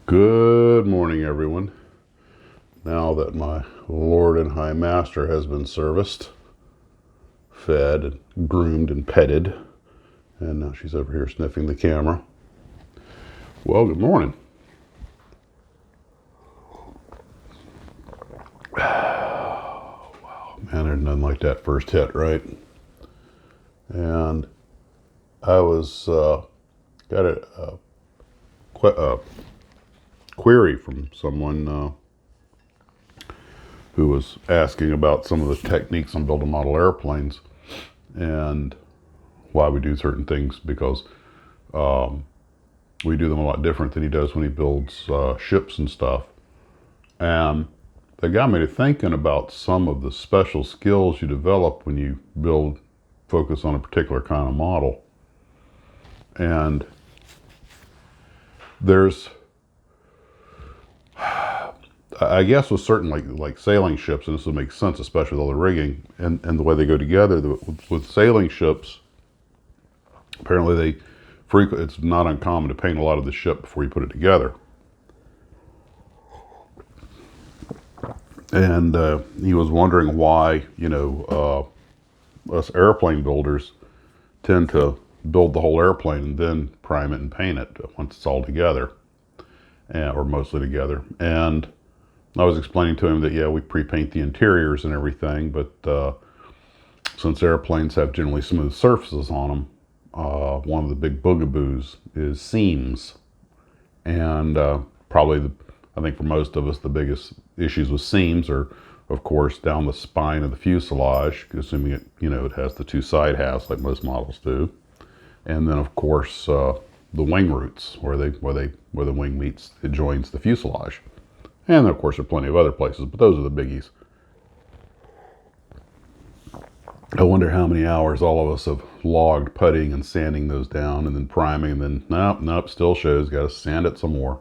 Good morning, everyone. Now that my Lord and High Master has been serviced, fed, and groomed, and petted, and now she's over here sniffing the camera. Well, good morning. Wow, man, there's nothing like that first hit, right? And I was got a query from someone who was asking about some of the techniques on building model airplanes and why we do certain things, because we do them a lot different than he does when he builds ships and stuff. And that got me to thinking about some of the special skills you develop when you focus on a particular kind of model. And there's, I guess with certain like sailing ships, and this would make sense, especially with all the rigging and the way they go together. With sailing ships, apparently it's not uncommon to paint a lot of the ship before you put it together. And he was wondering why, us airplane builders tend to build the whole airplane and then prime it and paint it once it's all together, or mostly together. And I was explaining to him that, yeah, we pre-paint the interiors and everything, but since airplanes have generally smooth surfaces on them, one of the big boogaboos is seams. And I think for most of us, the biggest issues with seams are, of course, down the spine of the fuselage, assuming it has the two side halves like most models do, and then of course the wing roots where the wing meets, it joins the fuselage, and of course there are plenty of other places, but those are the biggies. I wonder how many hours all of us have logged putting and sanding those down and then priming, and then nope, still shows, got to sand it some more.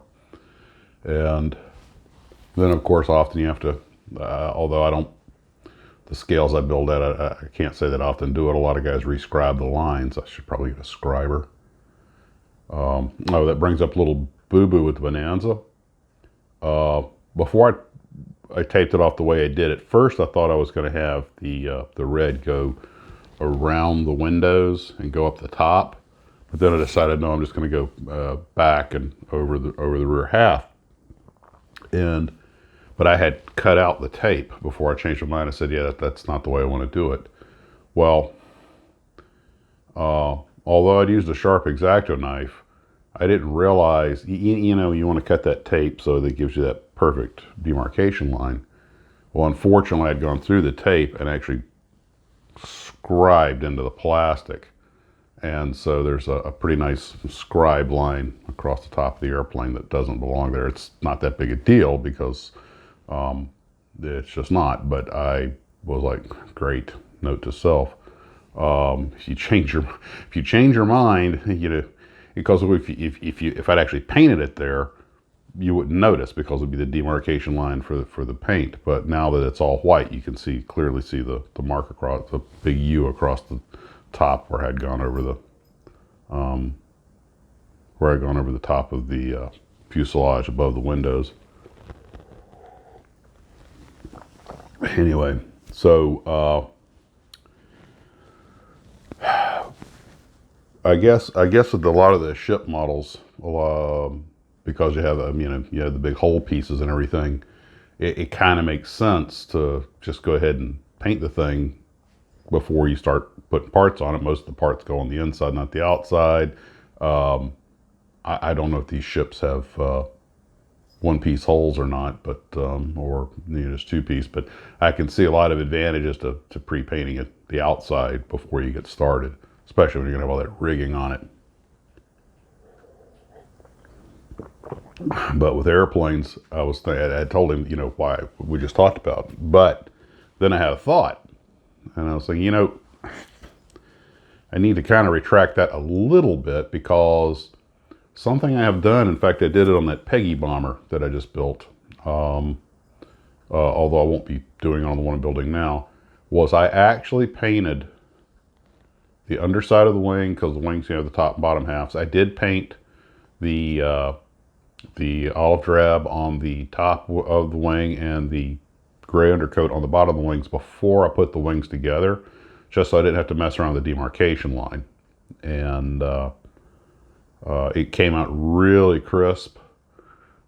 And then, of course, often you have to, although the scales I build at, I can't say that I often do it. A lot of guys rescribe the lines. I should probably get a scriber. That brings up a little boo-boo with the Bonanza. Before I taped it off the way I did at first, I thought I was going to have the red go around the windows and go up the top. But then I decided, no, I'm just going to go back and over the rear half. But I had cut out the tape before I changed my mind. I said, yeah, that's not the way I want to do it. Well, although I'd used a sharp X-Acto knife, I didn't realize, you want to cut that tape so that it gives you that perfect demarcation line. Well, unfortunately, I'd gone through the tape and actually scribed into the plastic. And so there's a pretty nice scribe line across the top of the airplane that doesn't belong there. It's not that big a deal because it's just not. But I was like, great, note to self. If you change your mind, because if I'd actually painted it there, you wouldn't notice because it would be the demarcation line for the paint. But now that it's all white, you can clearly see the mark across the big U across the top where I'd gone over the top of the fuselage above the windows. Anyway, so I guess with a lot of the ship models, because you have you have the big hull pieces and everything, it kind of makes sense to just go ahead and paint the thing before you start putting parts on it. Most of the parts go on the inside, not the outside. I don't know if these ships have one-piece hulls or not, but or just two-piece. But I can see a lot of advantages to pre-painting it the outside before you get started, especially when you're gonna have all that rigging on it. But with airplanes, I told him, why we just talked about. But then I had a thought, and I was like, I need to kind of retract that a little bit, because something I have done, in fact, I did it on that Peggy bomber that I just built, although I won't be doing it on the one I'm building now, was I actually painted the underside of the wing, because the wings, the top and bottom halves. I did paint the the olive drab on the top of the wing and the gray undercoat on the bottom of the wings before I put the wings together, just so I didn't have to mess around with the demarcation line. And it came out really crisp.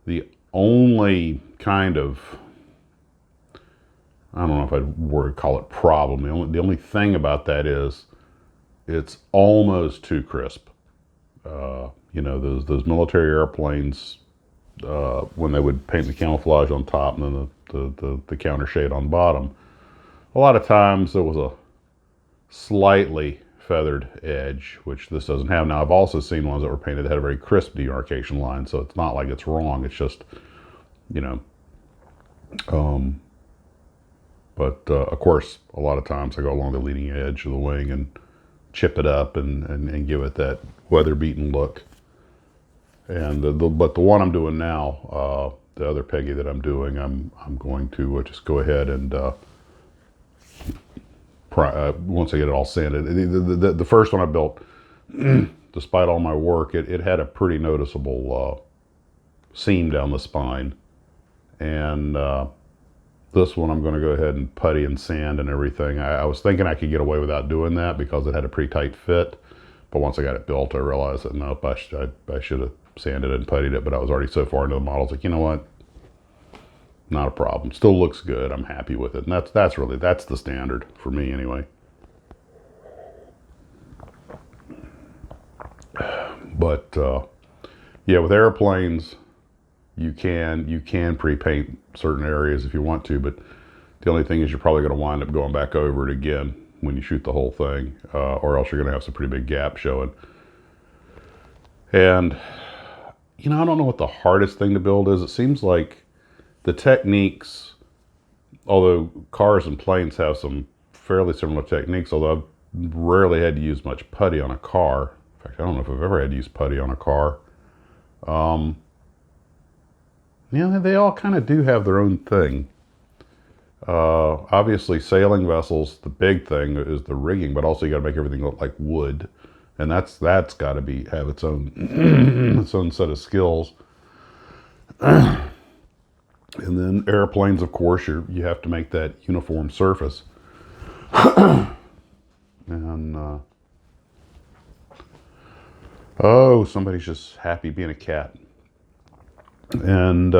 The only kind of, I don't know if I'd call it problem, the only thing about that is it's almost too crisp. You know, those military airplanes, when they would paint the camouflage on top and then the counter shade on bottom, a lot of times there was a slightly feathered edge, which this doesn't have. Now, I've also seen ones that were painted that had a very crisp demarcation line, so it's not like it's wrong. It's just, you know, but of course, a lot of times I go along the leading edge of the wing and chip it up and give it that weather-beaten look. And but the one I'm doing now, the other Peggy that I'm doing, I'm going to just go ahead and once I get it all sanded. The first one I built, despite all my work, it had a pretty noticeable seam down the spine, and this one I'm going to go ahead and putty and sand and everything. I was thinking I could get away without doing that because it had a pretty tight fit, but once I got it built, I realized that nope, I should have sanded it and puttied it, but I was already so far into the model. I was like, you know what? Not a problem. Still looks good. I'm happy with it. And that's the standard for me anyway. But yeah, with airplanes, you can pre-paint certain areas if you want to, but the only thing is you're probably going to wind up going back over it again when you shoot the whole thing, or else you're going to have some pretty big gaps showing. And you know, I don't know what the hardest thing to build is. It seems like the techniques, although cars and planes have some fairly similar techniques, although I've rarely had to use much putty on a car. In fact, I don't know if I've ever had to use putty on a car. Yeah, they all kind of do have their own thing. Obviously, sailing vessels, the big thing is the rigging, but also you got to make everything look like wood, and that's got to have its own its own set of skills. And then airplanes, of course, you have to make that uniform surface. And oh, somebody's just happy being a cat. And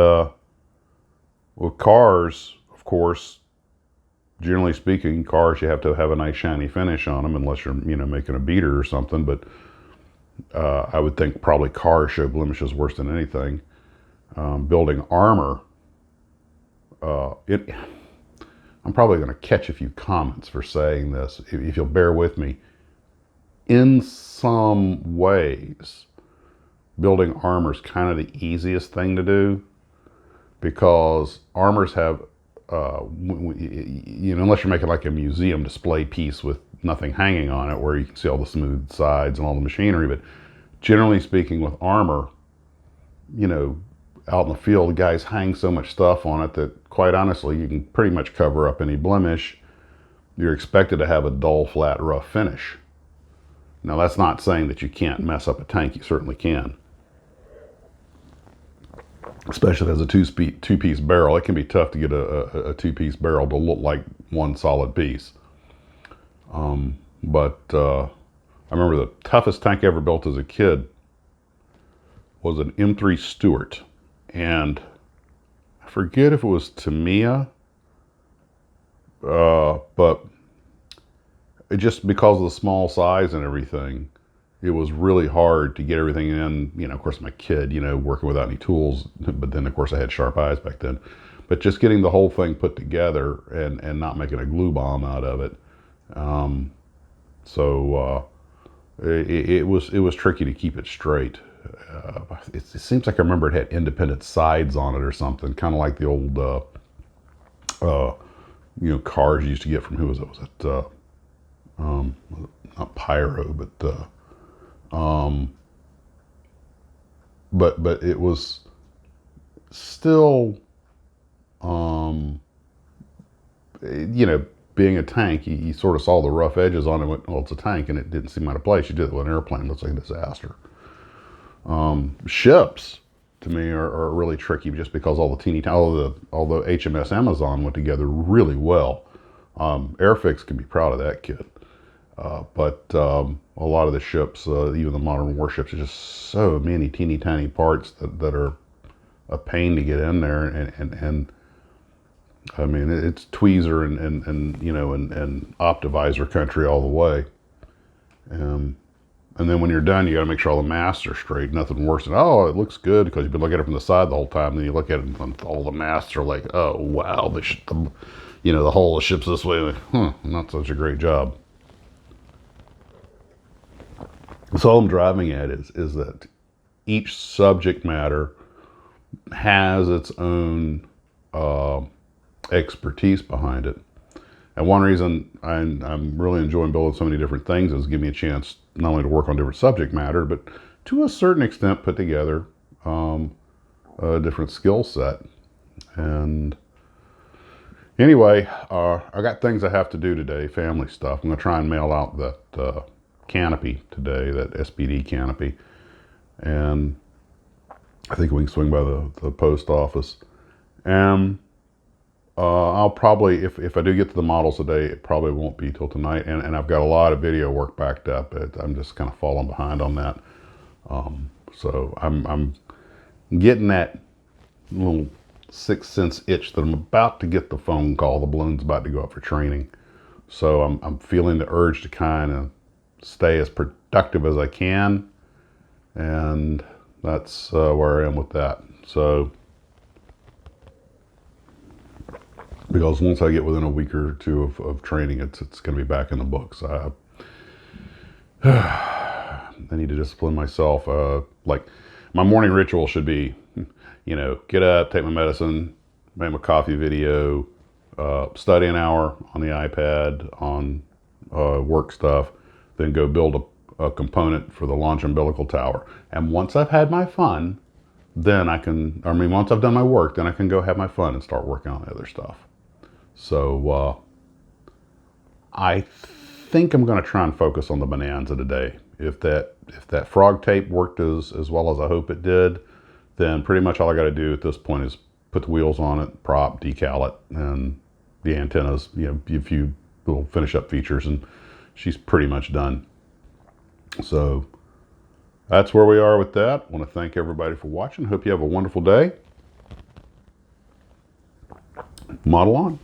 with cars, of course, generally speaking, cars, you have to have a nice shiny finish on them, unless you're, you know, making a beater or something. But I would think probably cars show blemishes worse than anything. Building armor, I'm probably going to catch a few comments for saying this, if you'll bear with me. In some ways, building armor is kind of the easiest thing to do, because armors have, you know, unless you're making like a museum display piece with nothing hanging on it, where you can see all the smooth sides and all the machinery, but generally speaking with armor, you know, out in the field, guys hang so much stuff on it that, quite honestly, you can pretty much cover up any blemish. You're expected to have a dull, flat, rough finish. Now, that's not saying that you can't mess up a tank. You certainly can. Especially as a two-piece barrel. It can be tough to get a two-piece barrel to look like one solid piece. But I remember the toughest tank I ever built as a kid was an M3 Stuart. And I forget if it was Tamiya, but it just, because of the small size and everything, it was really hard to get everything in. You know, of course, I'm a kid, you know, working without any tools, but then of course I had sharp eyes back then. But just getting the whole thing put together and not making a glue bomb out of it. It was tricky to keep it straight. It seems like I remember it had independent sides on it or something, kind of like the old, you know, cars you used to get from, who was it? Was it not Pyro, but it was still, you know, being a tank, you sort of saw the rough edges on it and went, well, it's a tank, and it didn't seem out of place. You did it with an airplane, it looks like a disaster. Ships, to me are really tricky just because all the although HMS Amazon went together really well. Airfix can be proud of that kit. But a lot of the ships, even the modern warships, are just so many teeny tiny parts that are a pain to get in there. And I mean, it's tweezer and you know, and optivisor country all the way. And then when you're done, you got to make sure all the masts are straight. Nothing worse than, oh, it looks good because you've been looking at it from the side the whole time. Then you look at it and all the masts are like, oh, wow, you know, the whole of the ship's this way. Like, not such a great job. So all I'm driving at is that each subject matter has its own expertise behind it. And one reason I'm really enjoying building so many different things is give me a chance not only to work on different subject matter, but to a certain extent put together a different skill set. And anyway, I got things I have to do today, family stuff. I'm going to try and mail out that canopy today, that SPD canopy. And I think we can swing by the post office. And I'll probably, if I do get to the models today, it probably won't be till tonight. And I've got a lot of video work backed up. I'm just kind of falling behind on that. So I'm getting that little sixth sense itch that I'm about to get the phone call. The balloon's about to go up for training. So I'm feeling the urge to kind of stay as productive as I can. And that's where I am with that. So, because once I get within a week or two of training, it's going to be back in the books. I need to discipline myself. Like my morning ritual should be, you know, get up, take my medicine, make my coffee video, study an hour on the iPad on work stuff, then go build a component for the launch umbilical tower. And once I've had my fun, then once I've done my work, then I can go have my fun and start working on the other stuff. So I think I'm going to try and focus on the bonanza today. If that frog tape worked as well as I hope it did, then pretty much all I got to do at this point is put the wheels on it, prop, decal it, and the antennas, you know, a few little finish up features, and she's pretty much done. So that's where we are with that. I want to thank everybody for watching. Hope you have a wonderful day. Model on.